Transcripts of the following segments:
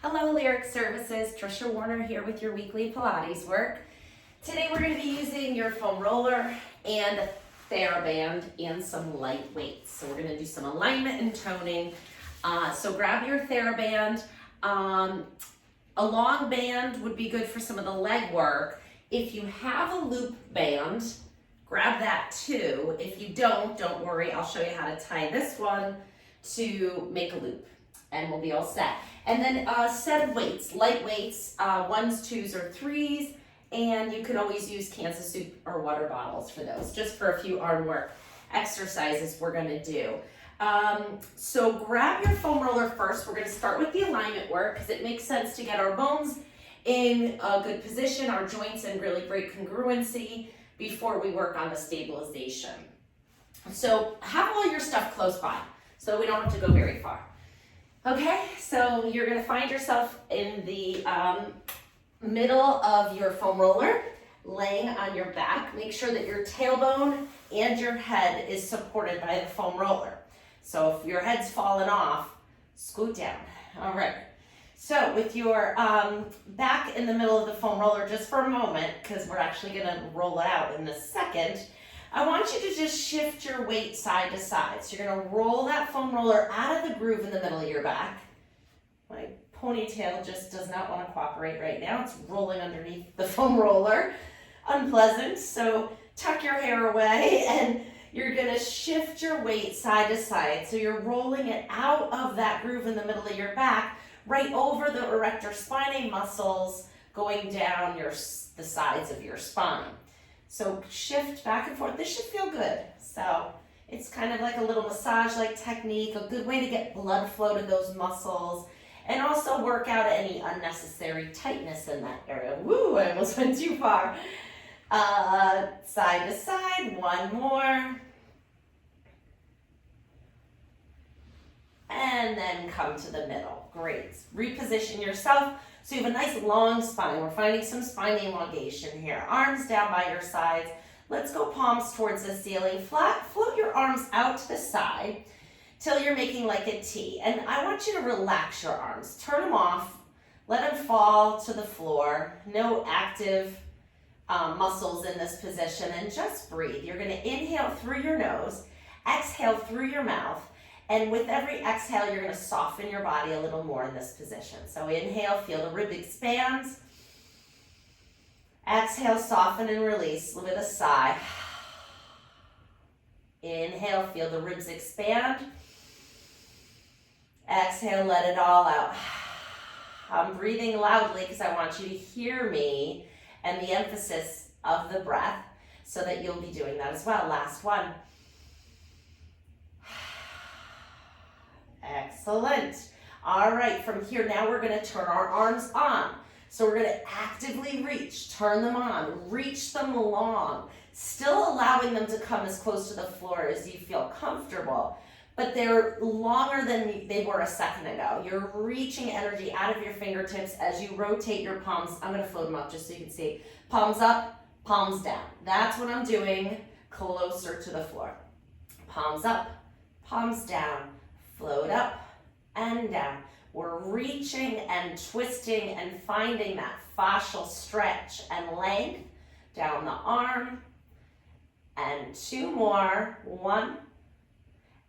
Hello Lyric Services, Trisha Warner here with your weekly Pilates work. Today we're going to be using your foam roller and TheraBand and some light weights. So we're going to do some alignment and toning. So grab your TheraBand. A long band would be good for some of the leg work. If you have a loop band, grab that too. If you don't worry, I'll show you how to tie this one to make a loop and we'll be all set. And then a set of weights, light weights, 1s, 2s, or 3s, and you can always use cans of soup or water bottles for those, just for a few arm work exercises we're gonna do. So grab your foam roller first. We're gonna start with the alignment work because it makes sense to get our bones in a good position, our joints in really great congruency before we work on the stabilization. So have all your stuff close by so we don't have to go very far. Okay, so you're gonna find yourself in the middle of your foam roller, laying on your back. Make sure that your tailbone and your head is supported by the foam roller. So if your head's fallen off, scoot down. All right, so with your back in the middle of the foam roller just for a moment, because we're actually gonna roll it out in a second, I want you to just shift your weight side to side. So you're gonna roll that foam roller out of the groove in the middle of your back. My ponytail just does not want to cooperate right now. It's rolling underneath the foam roller. Unpleasant. So tuck your hair away and you're gonna shift your weight side to side. So you're rolling it out of that groove in the middle of your back, right over the erector spinae muscles, going down the sides of your spine. So shift back and forth. This should feel good. So it's kind of like a little massage-like technique, a good way to get blood flow to those muscles and also work out any unnecessary tightness in that area. Woo, I almost went too far. Side to side, one more. And then come to the middle. Great. Reposition yourself. So you have a nice long spine. We're finding some spine elongation here. Arms down by your sides. Let's go palms towards the ceiling. Flat, float your arms out to the side till you're making like a T. And I want you to relax your arms. Turn them off. Let them fall to the floor. No active muscles in this position. And just breathe. You're going to inhale through your nose. Exhale through your mouth. And with every exhale, you're going to soften your body a little more in this position. So inhale, feel the rib expand. Exhale, soften and release with a sigh. Inhale, feel the ribs expand. Exhale, let it all out. I'm breathing loudly because I want you to hear me and the emphasis of the breath so that you'll be doing that as well. Last one. Excellent. All right, from here now we're going to turn our arms on. So we're going to actively reach, turn them on, reach them long, still allowing them to come as close to the floor as you feel comfortable, but they're longer than they were a second ago. You're reaching energy out of your fingertips as you rotate your palms. I'm going to float them up just so you can see. Palms up, palms down. That's what I'm doing, closer to the floor. Palms up, palms down. Float up and down. We're reaching and twisting and finding that fascial stretch and length down the arm. And two more. 1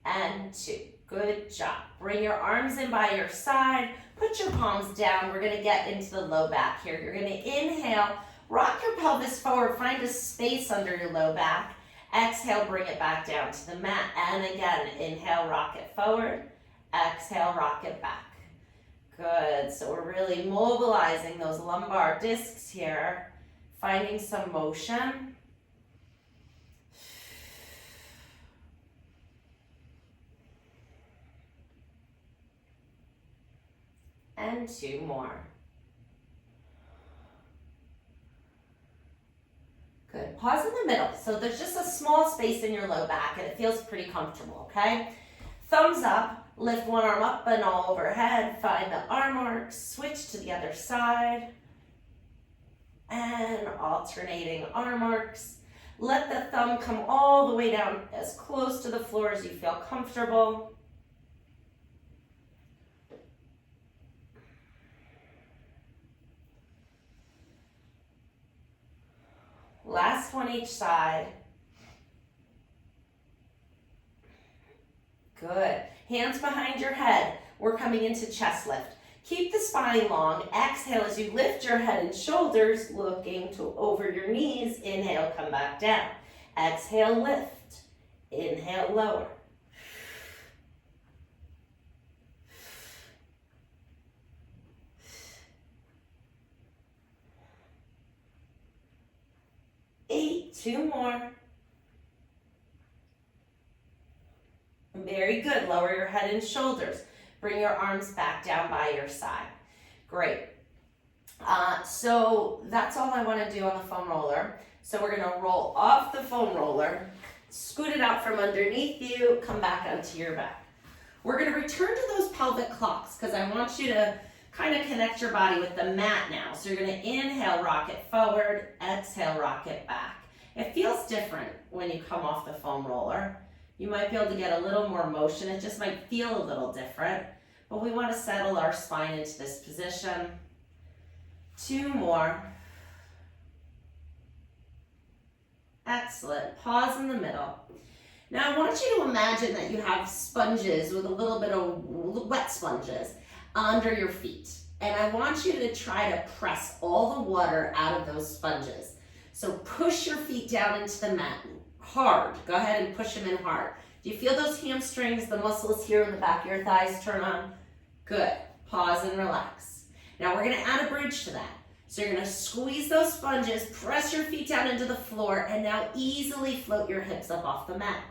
and 2. Good job. Bring your arms in by your side. Put your palms down. We're going to get into the low back here. You're going to inhale. Rock your pelvis forward. Find a space under your low back. Exhale, bring it back down to the mat. And again, inhale, rock it forward. Exhale, rock it back. Good. So we're really mobilizing those lumbar discs here, finding some motion. And 2 more. Good. Pause in the middle. So there's just a small space in your low back and it feels pretty comfortable, okay? Thumbs up, lift one arm up and all overhead, find the arm arcs, switch to the other side, and alternating arm arcs. Let the thumb come all the way down as close to the floor as you feel comfortable. Last one each side. Good. Hands behind your head. We're coming into chest lift. Keep the spine long. Exhale as you lift your head and shoulders, looking to over your knees. Inhale, come back down. Exhale, lift. Inhale, lower. Eight, two more. Very good. Lower your head and shoulders. Bring your arms back down by your side. Great. So that's all I want to do on the foam roller. So we're going to roll off the foam roller, scoot it out from underneath you, come back onto your back. We're going to return to those pelvic clocks because I want you to kind of connect your body with the mat now. So you're going to inhale, rock it forward, exhale, rock it back. It feels different when you come off the foam roller. You might be able to get a little more motion. It just might feel a little different, but we want to settle our spine into this position. Two more. Excellent. Pause in the middle. Now I want you to imagine that you have sponges with a little bit of wet sponges under your feet. And I want you to try to press all the water out of those sponges. So push your feet down into the mat hard. Go ahead and push them in hard. Do you feel those hamstrings, the muscles here in the back of your thighs turn on? Good. Pause and relax. Now we're going to add a bridge to that. So you're going to squeeze those sponges, press your feet down into the floor, and now easily float your hips up off the mat.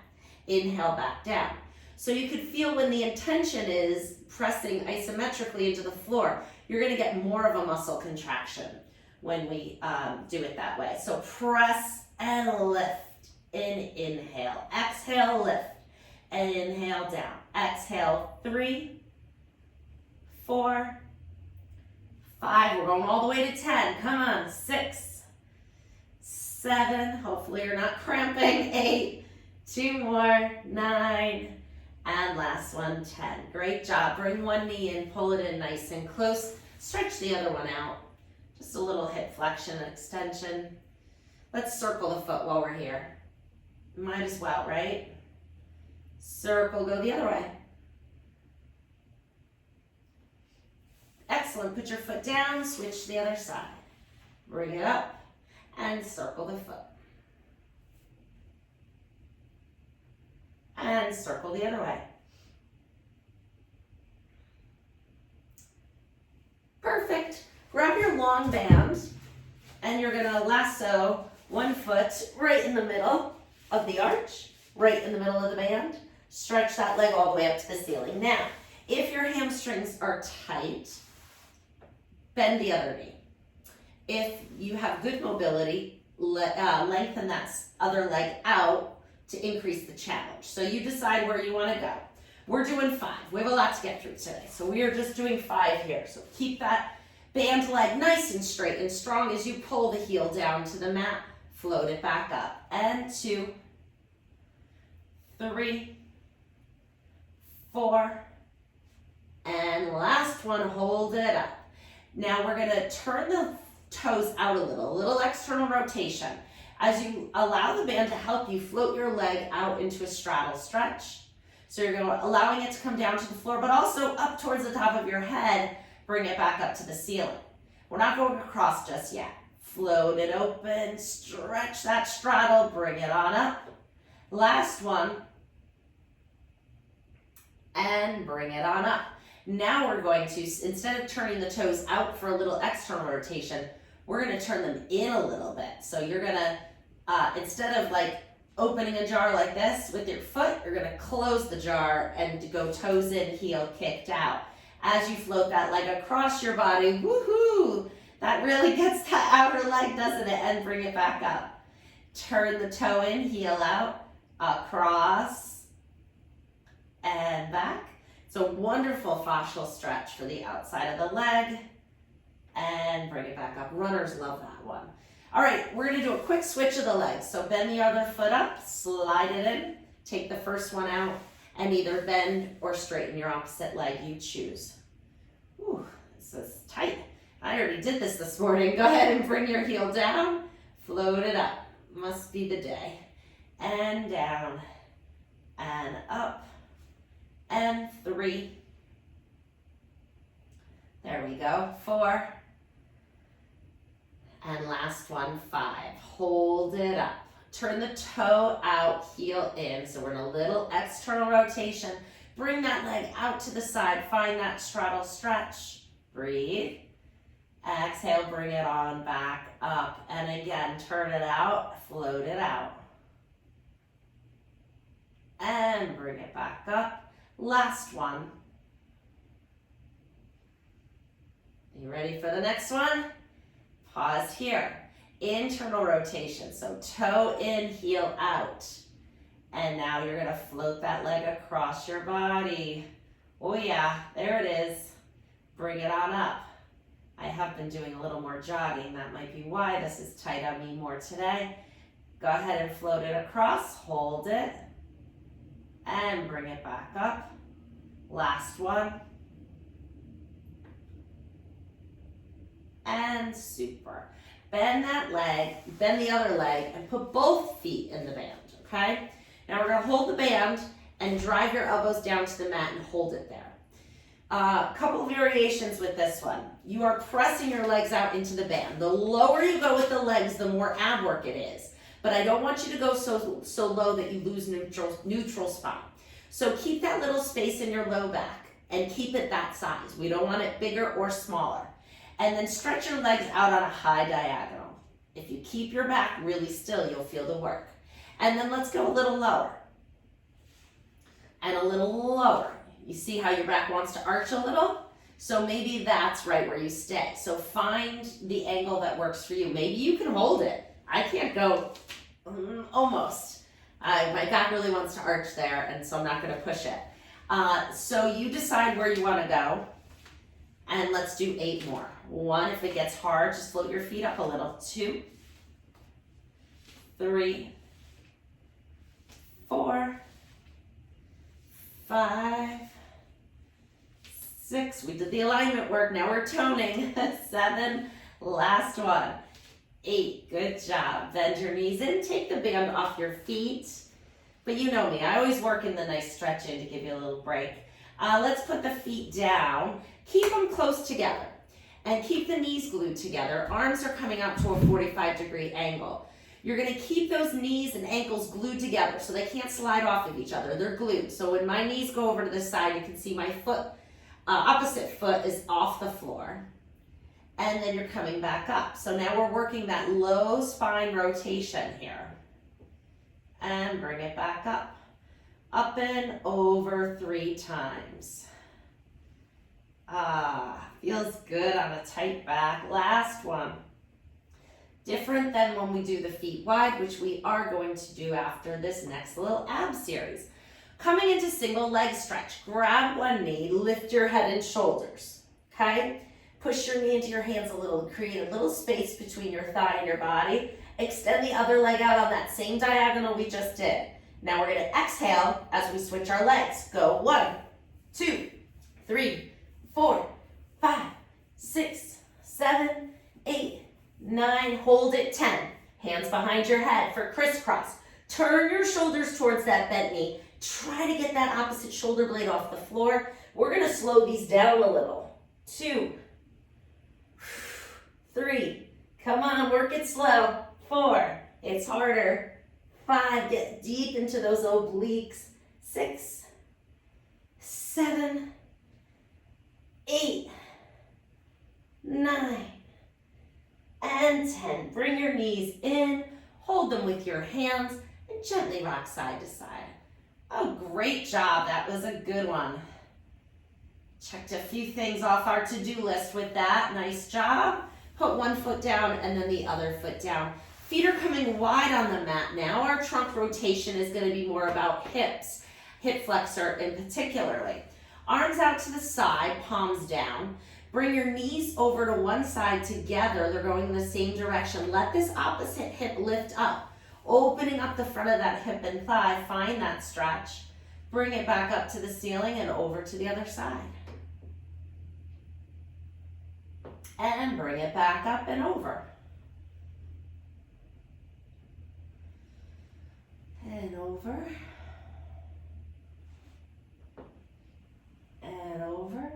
Inhale back down. So you could feel when the intention is pressing isometrically into the floor, you're going to get more of a muscle contraction when we do it that way. So press and lift. Inhale. Exhale, lift. And inhale down. Exhale, 3, 4, 5. We're going all the way to 10. Come on. 6, 7. Hopefully you're not cramping. 8. 2 more. 9. And last one, 10. Great job. Bring one knee in. Pull it in nice and close. Stretch the other one out. Just a little hip flexion and extension. Let's circle the foot while we're here. Might as well, right? Circle, go the other way. Excellent. Put your foot down, switch to the other side. Bring it up and circle the foot. And circle the other way. Perfect. Grab your long band and you're going to lasso one foot right in the middle of the arch, right in the middle of the band. Stretch that leg all the way up to the ceiling. Now, if your hamstrings are tight, bend the other knee. If you have good mobility, lengthen that other leg out to increase the challenge. So you decide where you want to go. We're doing 5. We have a lot to get through today. So we are just doing 5 here. So keep that band leg nice and straight and strong as you pull the heel down to the mat. Float it back up. And 2, 3, 4, and last one, hold it up. Now we're gonna turn the toes out a little external rotation. As you allow the band to help you float your leg out into a straddle stretch. So you're allowing it to come down to the floor, but also up towards the top of your head, bring it back up to the ceiling. We're not going across just yet. Float it open, stretch that straddle, bring it on up. Last one. And bring it on up. Now we're going to, instead of turning the toes out for a little external rotation, we're going to turn them in a little bit. So you're going to, instead of like opening a jar like this with your foot, you're going to close the jar and go toes in, heel kicked out. As you float that leg across your body, woohoo! That really gets that outer leg, doesn't it? And bring it back up. Turn the toe in, heel out, across, and back. It's a wonderful fascial stretch for the outside of the leg. And bring it back up. Runners love that one. All right, we're gonna do a quick switch of the legs. So bend the other foot up, slide it in, take the first one out, and either bend or straighten your opposite leg, you choose. Ooh, this is tight. I already did this morning. Go ahead and bring your heel down, float it up. must be the day. And down, and up, and 3. There we go, 4. And last one, 5. Hold it up. Turn the toe out, heel in. So we're in a little external rotation. Bring that leg out to the side. Find that straddle stretch. Breathe. Exhale, bring it on back up. And again, turn it out, float it out. And bring it back up. Last one. You ready for the next one? Pause here. Internal rotation. So toe in, heel out. And now you're gonna float that leg across your body. Oh yeah, there it is. Bring it on up. I have been doing a little more jogging. That might be why this is tight on me more today. Go ahead and float it across. Hold it. And bring it back up. Last one. And super. Bend that leg, bend the other leg, and put both feet in the band, okay? Now we're gonna hold the band and drive your elbows down to the mat and hold it there. Couple variations with this one. You are pressing your legs out into the band. The lower you go with the legs, the more ab work it is. But I don't want you to go so low that you lose neutral spine. So keep that little space in your low back and keep it that size. We don't want it bigger or smaller. And then stretch your legs out on a high diagonal. If you keep your back really still, you'll feel the work. And then let's go a little lower. And a little lower. You see how your back wants to arch a little? So maybe that's right where you stay. So find the angle that works for you. Maybe you can hold it. I can't go almost. My back really wants to arch there, and so I'm not gonna push it. So you decide where you wanna go. And let's do 8 more. 1, if it gets hard, just float your feet up a little. 2, 3, 4, 5, 6. We did the alignment work. Now we're toning. 7, last one. 8, good job. Bend your knees in. Take the band off your feet. But you know me, I always work in the nice stretch in to give you a little break. Let's put the feet down. Keep them close together and keep the knees glued together. Arms are coming out to a 45-degree angle. You're gonna keep those knees and ankles glued together so they can't slide off of each other. They're glued. So when my knees go over to this side, you can see my foot, opposite foot is off the floor. And then you're coming back up. So now we're working that low spine rotation here. And bring it back up. Up and over 3 times. Feels good on a tight back. Last one. Different than when we do the feet wide, which we are going to do after this next little ab series. Coming into single leg stretch. Grab one knee, lift your head and shoulders, okay? Push your knee into your hands a little, create a little space between your thigh and your body. Extend the other leg out on that same diagonal we just did. Now we're gonna exhale as we switch our legs. Go 1, 2, 3, 4, 5, 6, 7, 8, 9. Hold it, 10. Hands behind your head for crisscross. Turn your shoulders towards that bent knee. Try to get that opposite shoulder blade off the floor. We're gonna slow these down a little. 2, 3. Come on, work it slow. 4. It's harder. 5, get deep into those obliques. 6, 7, 8, 9, and 10. Bring your knees in, hold them with your hands, and gently rock side to side. Oh, great job. That was a good one. Checked a few things off our to-do list with that. Nice job. Put one foot down and then the other foot down. Feet are coming wide on the mat now. Our trunk rotation is going to be more about hips, hip flexor in particularly. Arms out to the side, palms down. Bring your knees over to one side together. They're going in the same direction. Let this opposite hip lift up, opening up the front of that hip and thigh. Find that stretch. Bring it back up to the ceiling and over to the other side. And bring it back up and over. and over, and over.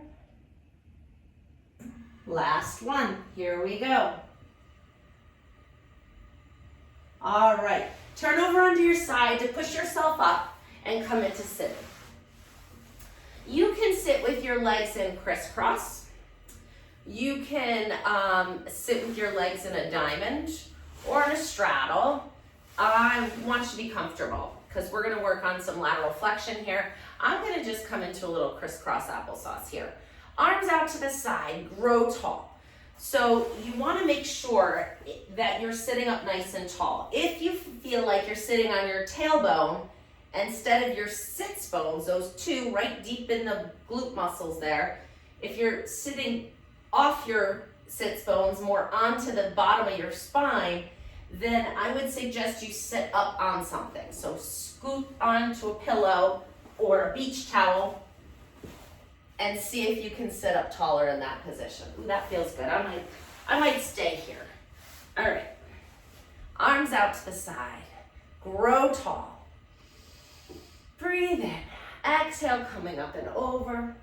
Last one, here we go. All right, turn over onto your side to push yourself up and come into sitting. You can sit with your legs in crisscross. You can sit with your legs in a diamond or in a straddle. I want you to be comfortable because we're gonna work on some lateral flexion here. I'm gonna just come into a little crisscross applesauce here. Arms out to the side, grow tall. So you wanna make sure that you're sitting up nice and tall. If you feel like you're sitting on your tailbone instead of your sits bones, those two right deep in the glute muscles there, if you're sitting off your sits bones more onto the bottom of your spine, then I would suggest you sit up on something. So scoot onto a pillow or a beach towel and see if you can sit up taller in that position. Ooh, that feels good. I might stay here. All right. Arms out to the side. Grow tall. Breathe in. Exhale, coming up and over.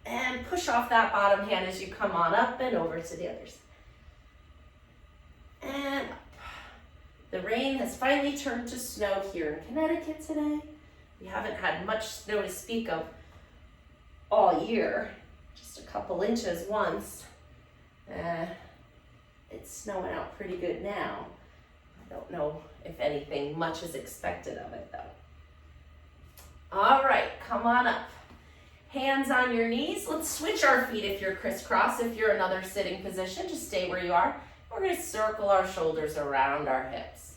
And push off that bottom hand as you come on up and over to the other side. And up. The rain has finally turned to snow here in Connecticut today. We haven't had much snow to speak of all year, just a couple inches once. It's snowing out pretty good now. I don't know if anything much is expected of it though. All right, come on up. Hands on your knees. Let's switch our feet if you're crisscross. If you're another sitting position, just stay where you are. We're gonna circle our shoulders around our hips.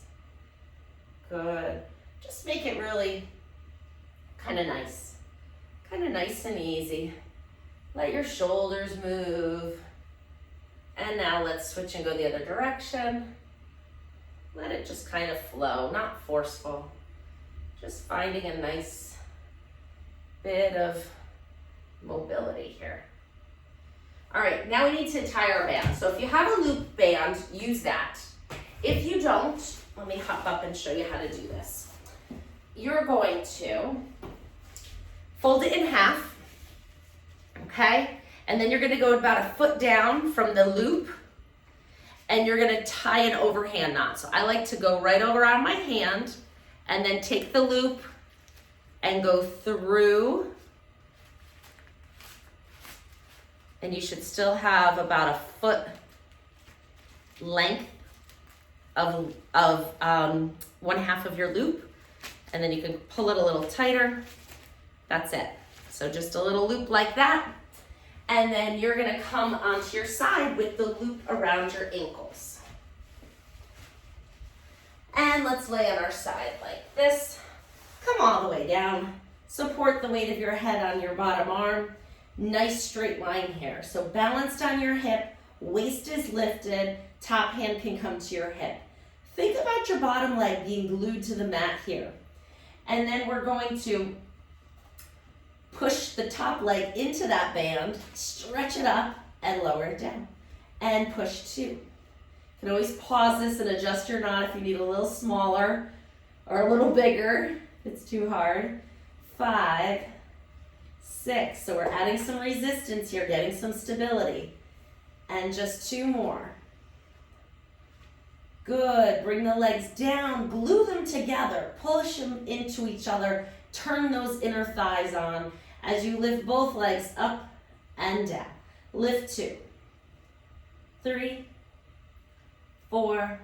Good. Just make it really kind of nice and easy. Let your shoulders move. And now let's switch and go the other direction. Let it just kind of flow, not forceful. Just finding a nice bit of mobility here. All right, now we need to tie our band. So if you have a loop band, use that. If you don't, let me hop up and show you how to do this. You're going to fold it in half, okay? And then you're gonna go about a foot down from the loop and you're gonna tie an overhand knot. So I like to go right over on my hand and then take the loop and go through. And you should still have about a foot length of one half of your loop. And then you can pull it a little tighter. That's it. So just a little loop like that. And then you're gonna come onto your side with the loop around your ankles. And let's lay on our side like this. Come all the way down. Support the weight of your head on your bottom arm. Nice straight line here. So balanced on your hip, waist is lifted, top hand can come to your hip. Think about your bottom leg being glued to the mat here. And then we're going to push the top leg into that band, stretch it up and lower it down. And push 2. You can always pause this and adjust your knot if you need a little smaller or a little bigger if it's too hard. 5, 6. So we're adding some resistance here, getting some stability. And just 2 more. Good. Bring the legs down, glue them together, push them into each other, turn those inner thighs on as you lift both legs up and down. Lift 2, 3, 4,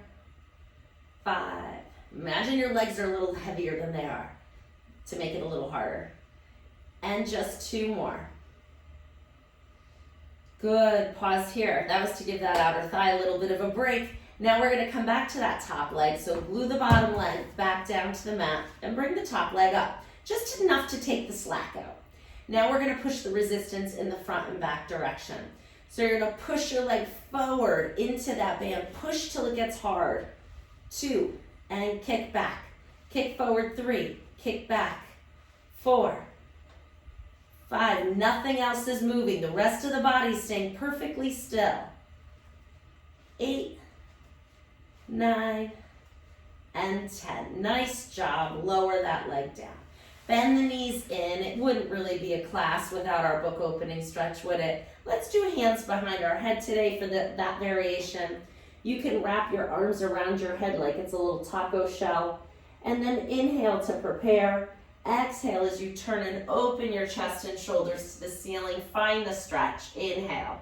5. Imagine your legs are a little heavier than they are to make it a little harder. And just 2 more. Good. Pause here. That was to give that outer thigh a little bit of a break. Now we're going to come back to that top leg. So glue the bottom leg back down to the mat and bring the top leg up. Just enough to take the slack out. Now we're going to push the resistance in the front and back direction. So you're going to push your leg forward into that band. Push till it gets hard. 2, and kick back. Kick forward. 3, kick back. 4, 5, nothing else is moving. The rest of the body is staying perfectly still. 8, 9, and 10. Nice job. Lower that leg down. Bend the knees in. It wouldn't really be a class without our book opening stretch, would it? Let's do hands behind our head today for that variation. You can wrap your arms around your head like it's a little taco shell. And then inhale to prepare. Exhale as you turn and open your chest and shoulders to the ceiling. Find the stretch. Inhale.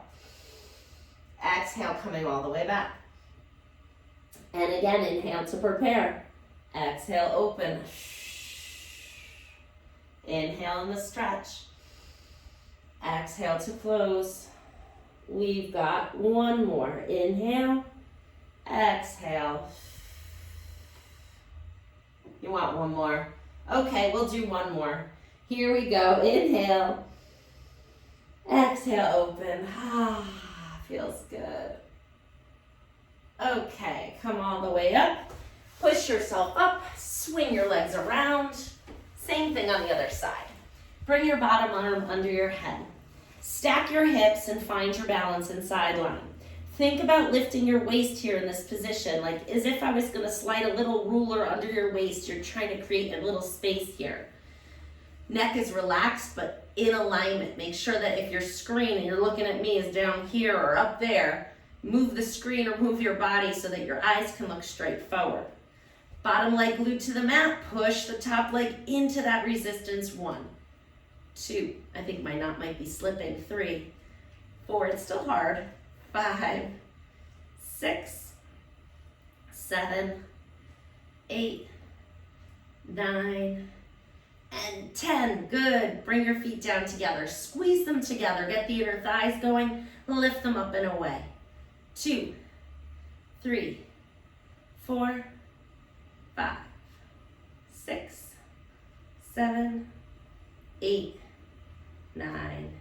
Exhale, coming all the way back. And again, inhale to prepare. Exhale, open. Inhale in the stretch. Exhale to close. We've got one more. Inhale. Exhale. You want one more? Okay, we'll do one more. Here we go. Inhale. Exhale, open. Feels good. Okay, come all the way up. Push yourself up. Swing your legs around. Same thing on the other side. Bring your bottom arm under your head. Stack your hips and find your balance in side line. Think about lifting your waist here in this position, like as if I was going to slide a little ruler under your waist. You're trying to create a little space here. Neck is relaxed, but in alignment. Make sure that if your screen and you're looking at me is down here or up there, move the screen or move your body so that your eyes can look straight forward. Bottom leg glued to the mat, push the top leg into that resistance. 1, 2, I think my knot might be slipping. 3, 4, it's still hard. 5, 6, 7, 8, 9, and 10. Good. Bring your feet down together. Squeeze them together. Get the inner thighs going. Lift them up and away. 2, 3, 4, 5, 6, 7, 8, 9,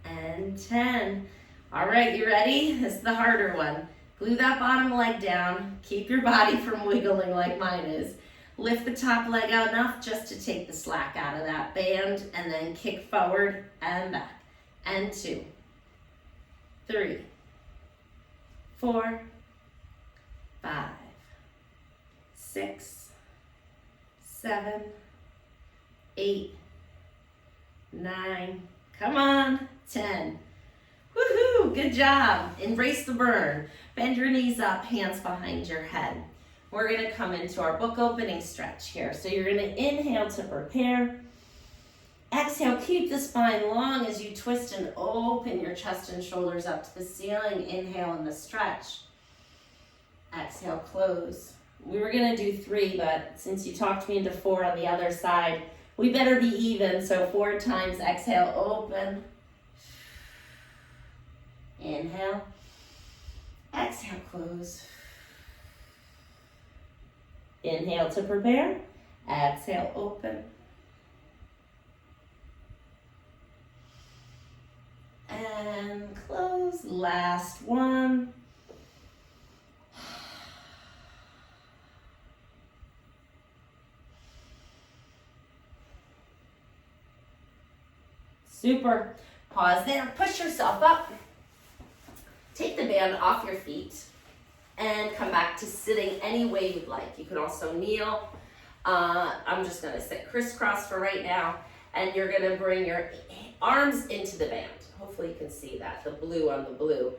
and 10. All right, you ready? This is the harder one. Glue that bottom leg down. Keep your body from wiggling like mine is. Lift the top leg out enough just to take the slack out of that band, and then kick forward and back. And 2, 3, 4, 5, 6, 7, 8, 9, come on, 10. Woohoo, good job. Embrace the burn. Bend your knees up, hands behind your head. We're gonna come into our book opening stretch here. So you're gonna inhale to prepare. Exhale, keep the spine long as you twist and open your chest and shoulders up to the ceiling. Inhale in the stretch. Exhale, close. We were gonna do 3, but since you talked me into 4 on the other side, we better be even. So 4 times, exhale, open. Inhale. Exhale, close. Inhale to prepare. Exhale, open. And close. Last one. Super. Pause there. Push yourself up. Take the band off your feet and come back to sitting any way you'd like. You can also kneel. I'm just gonna sit crisscross for right now, and you're gonna bring your arms into the band. Hopefully you can see that, the blue on the blue.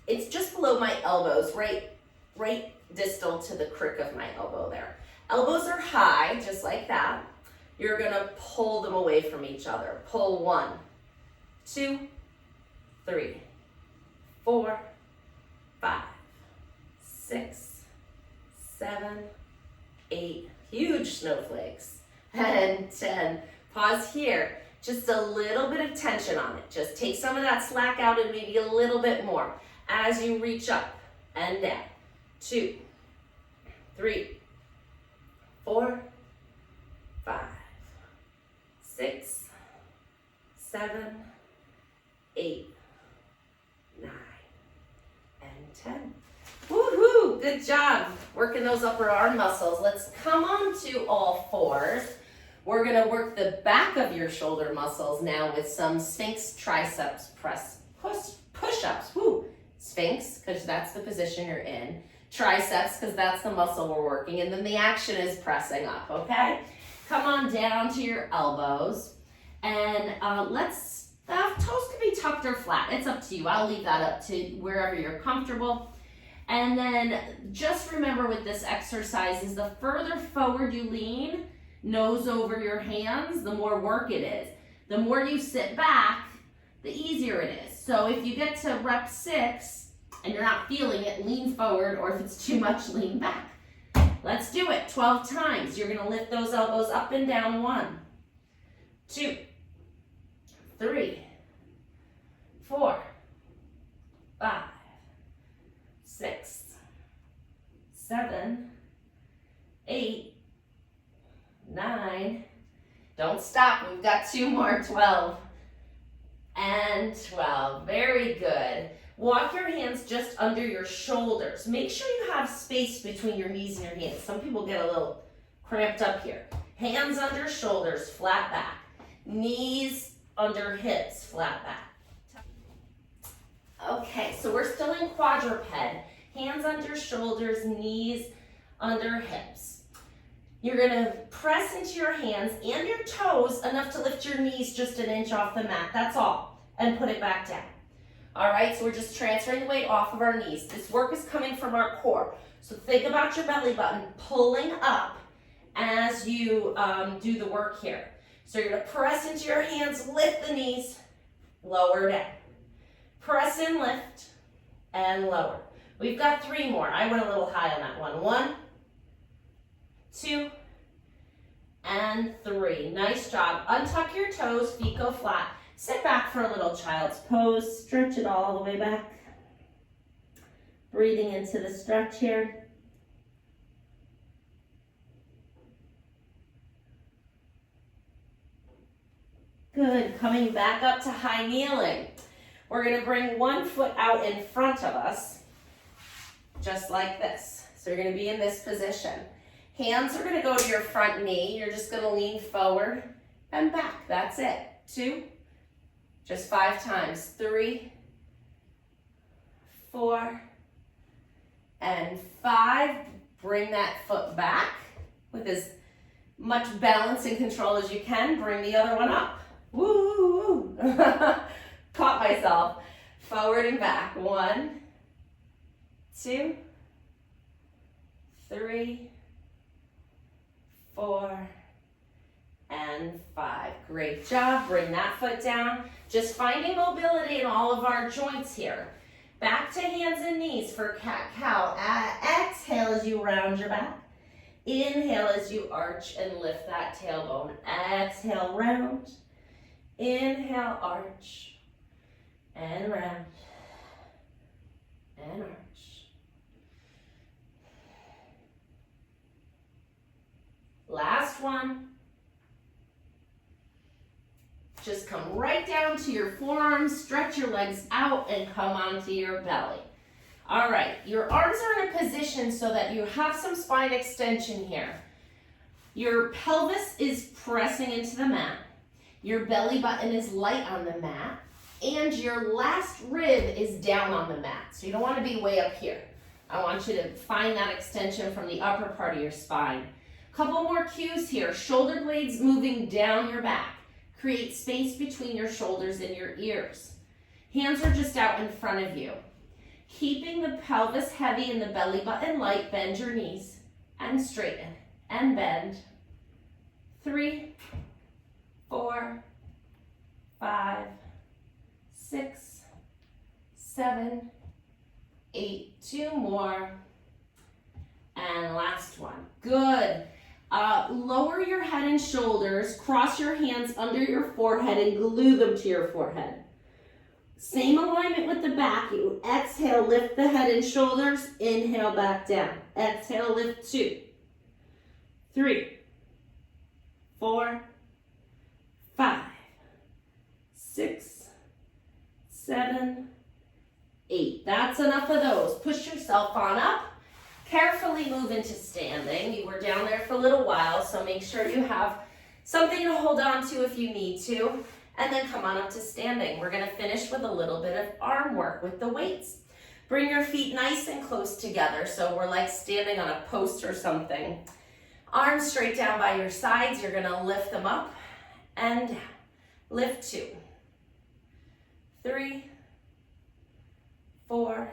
It's just below my elbows, right distal to the crick of my elbow there. Elbows are high, just like that. You're gonna pull them away from each other. Pull 1, 2, 3, 4, 5, 6, 7, 8, huge snowflakes, and 10. Pause here. Just a little bit of tension on it. Just take some of that slack out and maybe a little bit more as you reach up and down. 2, 3, 4, 5, 6, 7, 8, 9, and 10. Woohoo! Good job. Working those upper arm muscles. Let's come on to all fours. We're gonna work the back of your shoulder muscles now with some Sphinx triceps press push-ups. Woo! Sphinx, because that's the position you're in. triceps because that's the muscle we're working, and then the action is pressing up, okay? Come on down to your elbows, and toes can be tucked or flat. It's up to you. I'll leave that up to wherever you're comfortable. And then just remember with this exercise is the further forward you lean, nose over your hands, the more work it is. The more you sit back, the easier it is. So if you get to rep 6, and you're not feeling it, lean forward, or if it's too much, lean back. Let's do it 12 times. You're gonna lift those elbows up and down. 1, 2, 3, 4, 5, 6, 7, 8, 9. Don't stop, we've got 2 more, 12, and 12, very good. Walk your hands just under your shoulders. Make sure you have space between your knees and your hands. Some people get a little cramped up here. Hands under shoulders, flat back. Knees under hips, flat back. Okay, so we're still in quadruped. Hands under shoulders, knees under hips. You're gonna press into your hands and your toes enough to lift your knees just an inch off the mat, that's all, and put it back down. All right, so we're just transferring the weight off of our knees. This work is coming from our core. So think about your belly button pulling up as you do the work here. So you're gonna press into your hands, lift the knees, lower down. Press in, lift, and lower. We've got 3 more. I went a little high on that one. 1, 2, and 3. Nice job. Untuck your toes, feet go flat. Sit back for a little child's pose. Stretch it all the way back. Breathing into the stretch here. Good. Coming back up to high kneeling. We're going to bring one foot out in front of us, just like this. So you're going to be in this position. Hands are going to go to your front knee. You're just going to lean forward and back. That's it. 2. Just 5 times. 3, 4, and 5. Bring that foot back with as much balance and control as you can. Bring the other one up. Woo! Caught myself. Forward and back. 1, 2, 3, 4, and 5. Great job. Bring that foot down. Just finding mobility in all of our joints here. Back to hands and knees for cat-cow. Exhale as you round your back. Inhale as you arch and lift that tailbone. Exhale, round. Inhale, arch. And round. And arch. Last one. Just come right down to your forearms, stretch your legs out, and come onto your belly. All right, your arms are in a position so that you have some spine extension here. Your pelvis is pressing into the mat. Your belly button is light on the mat. And your last rib is down on the mat. So you don't want to be way up here. I want you to find that extension from the upper part of your spine. Couple more cues here. Shoulder blades moving down your back. Create space between your shoulders and your ears. Hands are just out in front of you. Keeping the pelvis heavy and the belly button light, bend your knees and straighten and bend. 3, 4, 5, 6, 7, 8. 2 more. And last one. Good. Lower your head and shoulders, cross your hands under your forehead and glue them to your forehead. Same alignment with the back. You exhale, lift the head and shoulders, inhale back down. Exhale, lift 2, 3, 4, 5, 6, 7, 8. That's enough of those. Push yourself on up. Carefully move into standing. You were down there for a little while, so make sure you have something to hold on to if you need to, and then come on up to standing. We're going to finish with a little bit of arm work with the weights. Bring your feet nice and close together, so we're like standing on a post or something. Arms straight down by your sides. You're gonna lift them up and down. Lift 2, 3, 4.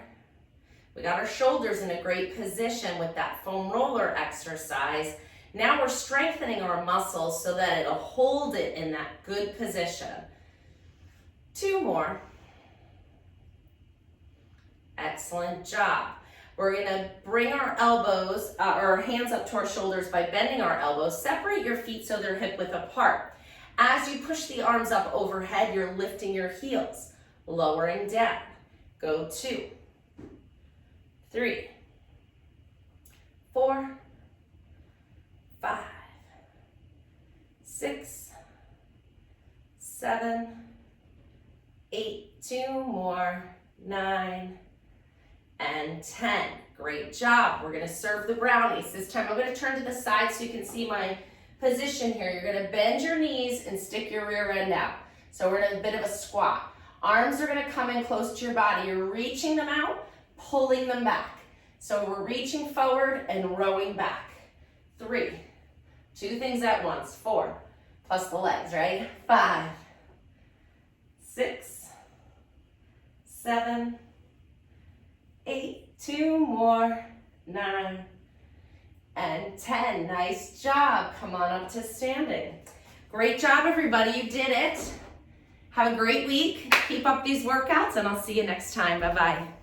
We got our shoulders in a great position with that foam roller exercise. Now we're strengthening our muscles so that it'll hold it in that good position. 2 more. Excellent job. We're gonna bring our elbows, or our hands up to our shoulders by bending our elbows. Separate your feet so they're hip width apart. As you push the arms up overhead, you're lifting your heels, lowering down. Go 2, 3, 4, 5, 6, 7, 8, 2 more, 9, and 10. Great job. We're gonna serve the brownies. This time I'm gonna turn to the side so you can see my position here. You're gonna bend your knees and stick your rear end out. So we're in a bit of a squat. Arms are gonna come in close to your body. You're reaching them out, pulling them back. So we're reaching forward and rowing back. 3, 2 things at once. 4, plus the legs, right? 5, 6, 7, 8, 2 more, 9, and 10. Nice job. Come on up to standing. Great job, everybody. You did it. Have a great week. Keep up these workouts, and I'll see you next time. Bye-bye.